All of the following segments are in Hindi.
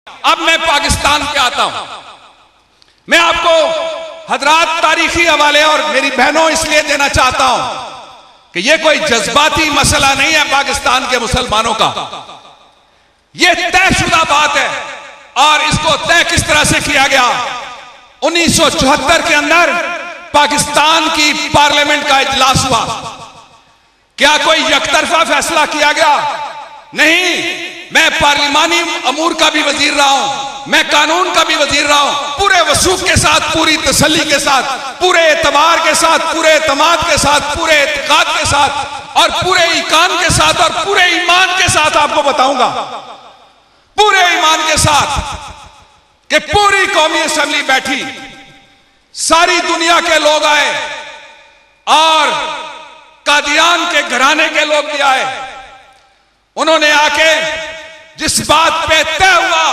अब मैं पाकिस्तान पे आता हूं। मैं आपको हजरात तारीखी हवाले और मेरी बहनों इसलिए देना चाहता हूं कि यह कोई जज्बाती मसला नहीं है पाकिस्तान के मुसलमानों का, यह तयशुदा बात है। और इसको तय किस तरह से किया गया? 1974 के अंदर पाकिस्तान की पार्लियामेंट का इजलास हुआ। क्या कोई यकतरफा फैसला किया गया? नहीं। मैं पार्लिमानी अमूर का भी वजीर रहा हूं, मैं कानून का भी वजीर रहा हूं, पूरे वसूख के साथ, पूरी तसल्ली के साथ, पूरे एतबार के साथ, पूरे एतमाद के साथ, पूरे एतकाद के साथ और पूरे ईकान के साथ और पूरे ईमान के साथ आपको बताऊंगा, पूरे ईमान के साथ कि पूरी कौमी असेंबली बैठी, सारी दुनिया के लोग आए और कादियान के घराने के लोग भी आए। उन्होंने आके जिस बात पे तय हुआ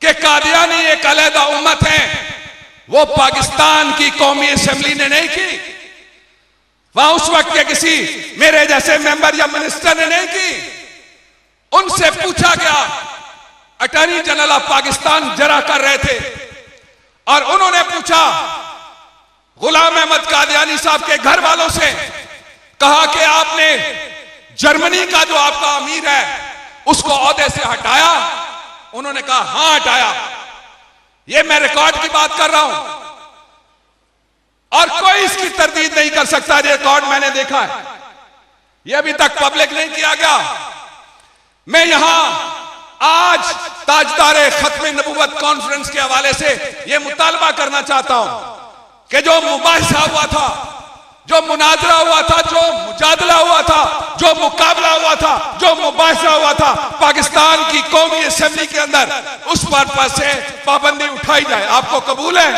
कि कादियानी एक अलहदा उम्मत है, वो पाकिस्तान की कौमी असेंबली ने नहीं की, वहां उस वक्त के किसी मेरे जैसे मेंबर या मिनिस्टर ने नहीं की। उनसे पूछा गया, अटॉर्नी जनरल ऑफ पाकिस्तान जरा कर रहे थे और उन्होंने पूछा गुलाम अहमद कादियानी साहब के घर वालों से, कहा कि आपने जर्मनी का जो आपका अमीर है उसको ओहदे से हटाया? उन्होंने कहा हां हटाया। यह मैं रिकॉर्ड की बात कर रहा हूं और कोई इसकी तरदीद नहीं कर सकता। रिकॉर्ड मैंने देखा है, यह अभी तक पब्लिक नहीं किया गया। मैं यहां आज ताजदार खत्म नबूवत कॉन्फ्रेंस के हवाले से यह मुतालबा करना चाहता हूं कि जो मुबाहिसा हुआ था, जो मुनाजरा हुआ था, जो मुजादला हुआ था, जो मुकाबला हुआ था, जो मुबाहिसा हुआ था पाकिस्तान की कौमी असेंबली के अंदर, उस पर से पाबंदी उठाई जाए। आपको कबूल है?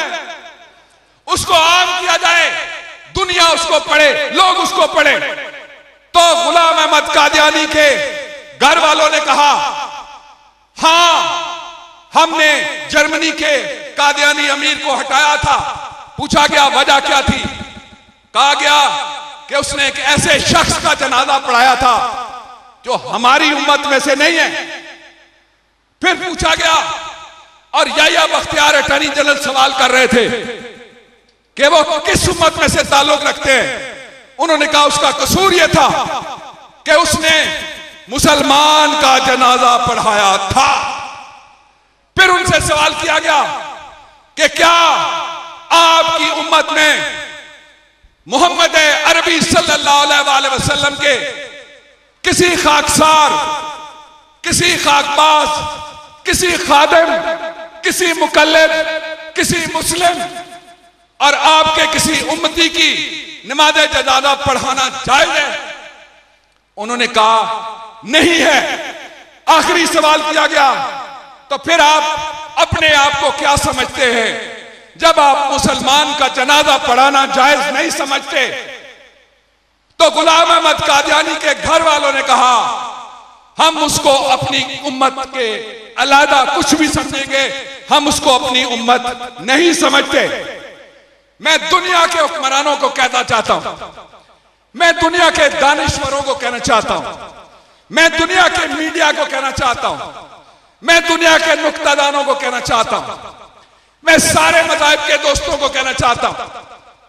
उसको आम किया जाए, दुनिया उसको पढ़े, लोग उसको पढ़े। तो गुलाम अहमद कादियानी के घर वालों ने कहा हां, हमने जर्मनी के कादियानी अमीर को हटाया था। पूछा गया वजह क्या थी? कहा गया कि उसने एक ऐसे शख्स का जनाजा पढ़ाया था जो हमारी उम्मत में से नहीं है। फिर पूछा गया और याह्या बख्तियार अटॉर्नी जनरल सवाल कर रहे थे कि वो किस उम्मत में से ताल्लुक रखते हैं। उन्होंने कहा उसका कसूर यह था कि उसने मुसलमान का जनाजा पढ़ाया था। फिर उनसे सवाल किया गया कि क्या आपकी उम्मत में मोहम्मद अरबी सल्लल्लाहु अलैहि वसल्लम के किसी खाकसार, किसी खाकबाज, किसी खादिम, किसी मुकल्लिद, किसी मुस्लिम और आपके किसी उम्मती की नमाज जनाजा पढ़ाना जायज है? उन्होंने कहा नहीं है। आखिरी सवाल किया गया, तो फिर आप अपने आप को क्या समझते हैं जब आप मुसलमान का जनाजा पढ़ाना जायज नहीं समझते? तो गुलाम अहमद कादियानी के घर वालों ने कहा हम उसको अपनी उम्मत के अलहदा कुछ भी समझेंगे, हम उसको अपनी उम्मत नहीं समझते। मैं दुनिया के हुक्मरानों को कहना चाहता हूं, मैं दुनिया के दानिश्वरों को कहना चाहता हूं, मैं दुनिया के मीडिया को कहना चाहता हूं, मैं दुनिया के नुक्तादानों को कहना चाहता हूं, मैं सारे मज़ाहिब के दोस्तों को कहना चाहता हूं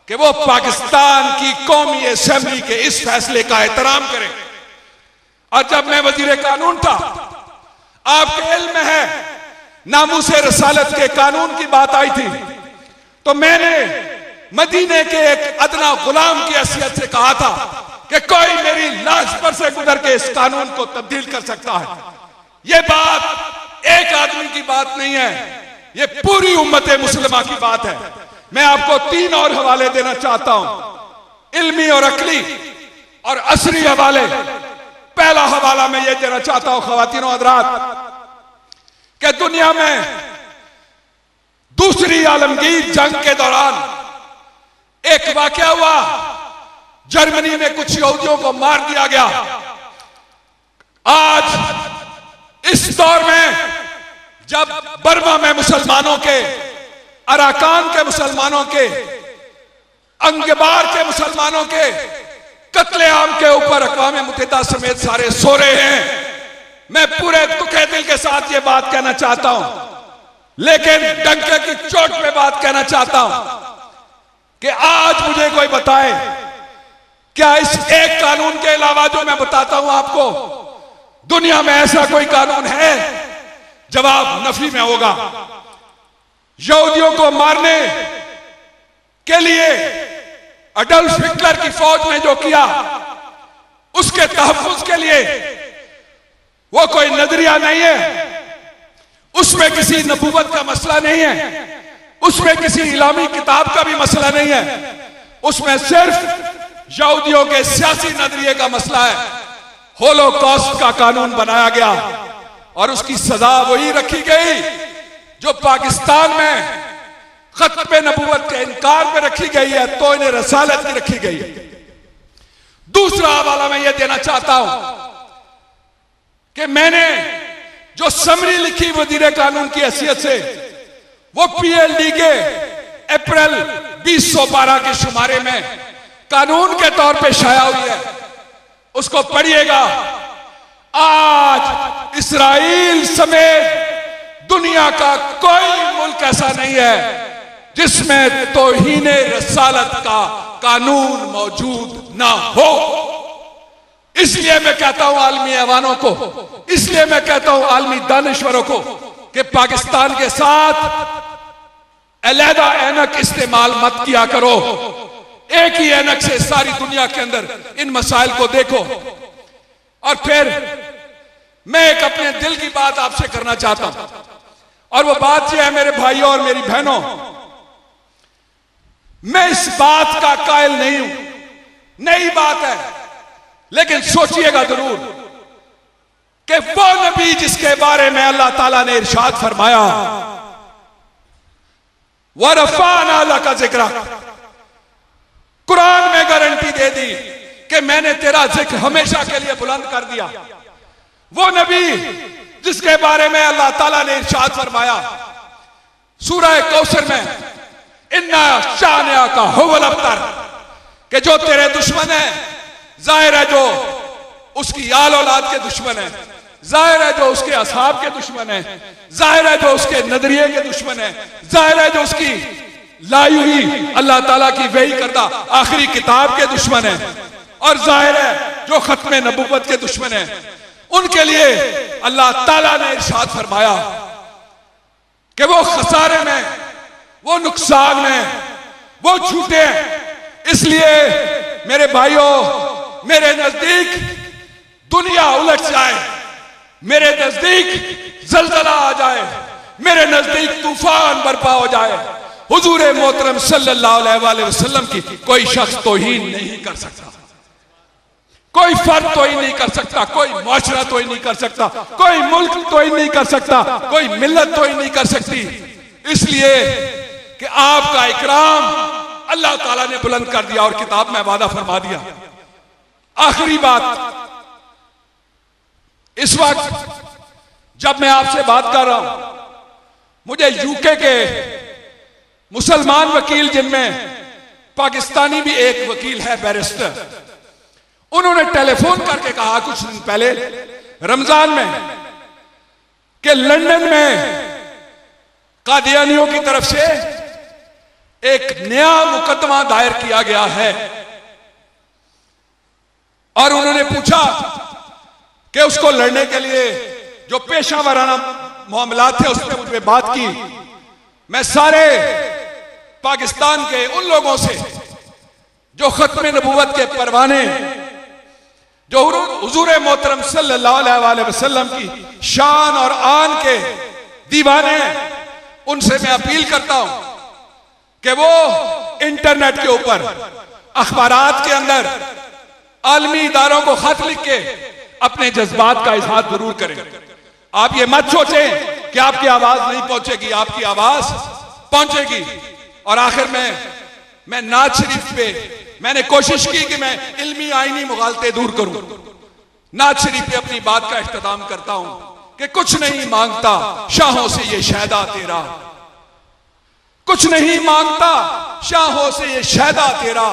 कि वो पाकिस्तान की कौमी असेंबली के इस फैसले का एहतराम करें। और जब मैं वजीर कानून था, आपके इल्म में है, नामूसे रसालत के कानून की बात आई थी, तो मैंने मदीने के एक अदना गुलाम की हैसियत से कहा था कि कोई मेरी लाश पर से गुजर के इस कानून को तब्दील कर सकता है। यह बात एक आदमी की बात नहीं है, ये पूरी उम्मत मुस्लिमा की बात है। मैं आपको 3 और हवाले देना चाहता हूं, इल्मी और अकली और असरी हवाले। पहला हवाला मैं ये देना चाहता हूं ख्वातीनो हज़रात कि दुनिया में दूसरी आलमगीर जंग के दौरान एक वाकया हुआ, जर्मनी में कुछ यहूदियों को मार दिया गया। आज इस दौर में जब बर्मा में मुसलमानों के, अराकान के मुसलमानों के, अंगबार के मुसलमानों के कत्लेआम के ऊपर अक़वाम मुत्तहिदा समेत सारे सो रहे हैं, मैं पूरे दुखे दिल के साथ ये बात कहना चाहता हूं, लेकिन डंके की चोट पे बात कहना चाहता हूं कि आज मुझे कोई बताए, क्या इस एक कानून के अलावा जो मैं बताता हूं आपको, दुनिया में ऐसा कोई कानून है? जवाब नफी में होगा। यहूदियों को मारने के लिए अडल्फ हिटलर की फौज ने जो किया, उसके तहफ्फुज के लिए वो कोई नजरिया नहीं है, उसमें किसी नबूवत का मसला नहीं है, उसमें किसी इलामी किताब का भी मसला नहीं है, उसमें सिर्फ यहूदियों के सियासी नजरिए का मसला है। होलोकॉस्ट का कानून बनाया गया और उसकी सजा वही रखी गई जो पाकिस्तान में खत्म नबूवत के इनकार में रखी गई है, तो इन्हें रसालत की रखी गई। दूसरा हवाला मैं यह देना चाहता हूं कि मैंने जो समरी लिखी वजीर कानून की हैसियत से, वो पीएलडी के अप्रैल 2012 के शुमारे में कानून के तौर पे शाया हुई है, उसको पढ़िएगा। आज इस्राइल समेत दुनिया का कोई मुल्क ऐसा नहीं है जिसमें तौहीने रसालत का कानून मौजूद ना हो। इसलिए मैं कहता हूं आलमी ऐवानों को, इसलिए मैं कहता हूं आलमी दानिश्वरों को कि पाकिस्तान के साथ अलहदा ऐनक इस्तेमाल मत किया करो। एक ही ऐनक से सारी दुनिया के अंदर इन मसाइल को देखो। और फिर मैं एक अपने दिल की बात आपसे करना चाहता हूं, और वो बात यह है मेरे भाइयों और मेरी बहनों, मैं इस बात का कायल नहीं हूं, नई बात है, लेकिन सोचिएगा जरूर कि वो नबी जिसके बारे में अल्लाह ताला ने इरशाद फरमाया, वरफ़अना लका ज़िक्रक, कुरान में गारंटी दे दी कि मैंने तेरा जिक्र हमेशा के लिए बुलंद कर दिया। वो नबी जिसके बारे में अल्लाह ताला ने इरशाद फरमाया सूरह कौसर में, इन्ना शानिया का हुवल अब्तर, कि जो तेरे दुश्मन है, जाहिर है जो उसकी आल औलाद के दुश्मन है, जाहिर है जो उसके असहाब के दुश्मन है, जाहिर है जो उसके नजरिए के दुश्मन है, जाहिर है जो उसकी लाई हुई अल्लाह ताला की वही करदा आखिरी किताब के दुश्मन है, और जाहिर है जो खत्म नबूवत के दुश्मन है। उनके लिए अल्लाह ताला ने इरशाद फरमाया कि वो खसारे में, वो नुकसान में, वो झूठे हैं। इसलिए मेरे भाइयों, मेरे नजदीक दुनिया उलट जाए, मेरे नजदीक जलजला आ जाए, मेरे नजदीक तूफान बर्पा हो जाए, हुजूर मोहतरम सल्लल्लाहु अलैहि वसल्लम की कोई शख्स तौहीन नहीं कर सकता, कोई फर्द तौहीन नहीं कर सकता, कोई मुआशरा तौहीन नहीं कर सकता, कोई मुल्क तौहीन नहीं कर सकता, कोई मिल्लत तौहीन नहीं कर सकती। इसलिए कि आपका इकराम अल्लाह ताला ने बुलंद कर दिया और किताब में वादा फरमा दिया। आखिरी बात, इस वक्त जब मैं आपसे बात कर रहा हूं, मुझे यूके के मुसलमान वकील, जिनमें पाकिस्तानी भी एक वकील है, बैरिस्टर, उन्होंने टेलीफोन करके कहा कुछ दिन पहले रमजान में कि लंदन में कादियानियों की तरफ से एक नया मुकदमा दायर किया गया है, और उन्होंने पूछा कि उसको लड़ने के लिए जो पेशा वाराना मामलात थे उस पर मुझे बात की। मैं सारे पाकिस्तान के उन लोगों से जो खत्म नबूवत के परवाने, जो हुजूर मोहतरम सल्लल्लाहु अलैहि वसल्लम की शान और आन के दीवाने, उनसे मैं अपील करता हूं कि वो इंटरनेट के ऊपर, अखबारात के अंदर आलमी इदारों को खत लिख के अपने जज्बात का इजहार जरूर करें। आप ये मत सोचें कि आपकी आवाज नहीं पहुंचेगी, आपकी आवाज पहुंचेगी। और आखिर में मैं नाज शरीफ पे मैंने कोशिश की कि मैं इल्मी आईनी मुगालते दूर करूं। नाज शरीफ पे अपनी बात का इख्तिताम करता हूं कि कुछ नहीं मांगता शाहों से ये शहदा तेरा, कुछ नहीं मांगता शाहों से ये शहदा तेरा,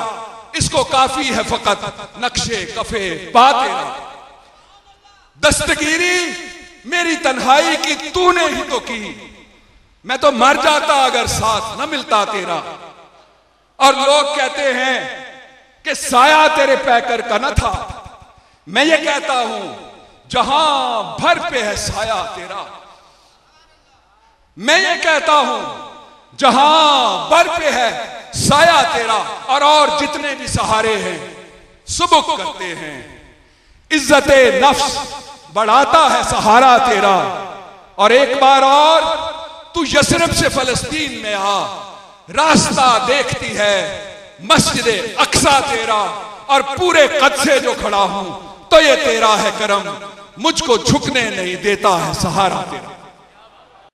इसको काफी है फकत नक्शे कफे पा तेरा। दस्तगीरी मेरी तन्हाई की तूने ही तो की, मैं तो मर जाता अगर साथ न मिलता तेरा। और लोग कहते हैं कि साया तेरे पैकर का न था, मैं ये कहता हूं जहां भर पे है साया तेरा। मैं ये कहता हूं जहां भर पे है साया तेरा। और जितने भी सहारे हैं सुबुक करते हैं, इज्जते नफ्स बढ़ाता है सहारा तेरा। और एक बार और तू यसरब से फलस्तीन में आ, रास्ता देखती है मस्जिद अक्सा तेरा। और पूरे कद से जो खड़ा हूं तो ये तेरा है करम, मुझको झुकने नहीं देता है सहारा तेरा।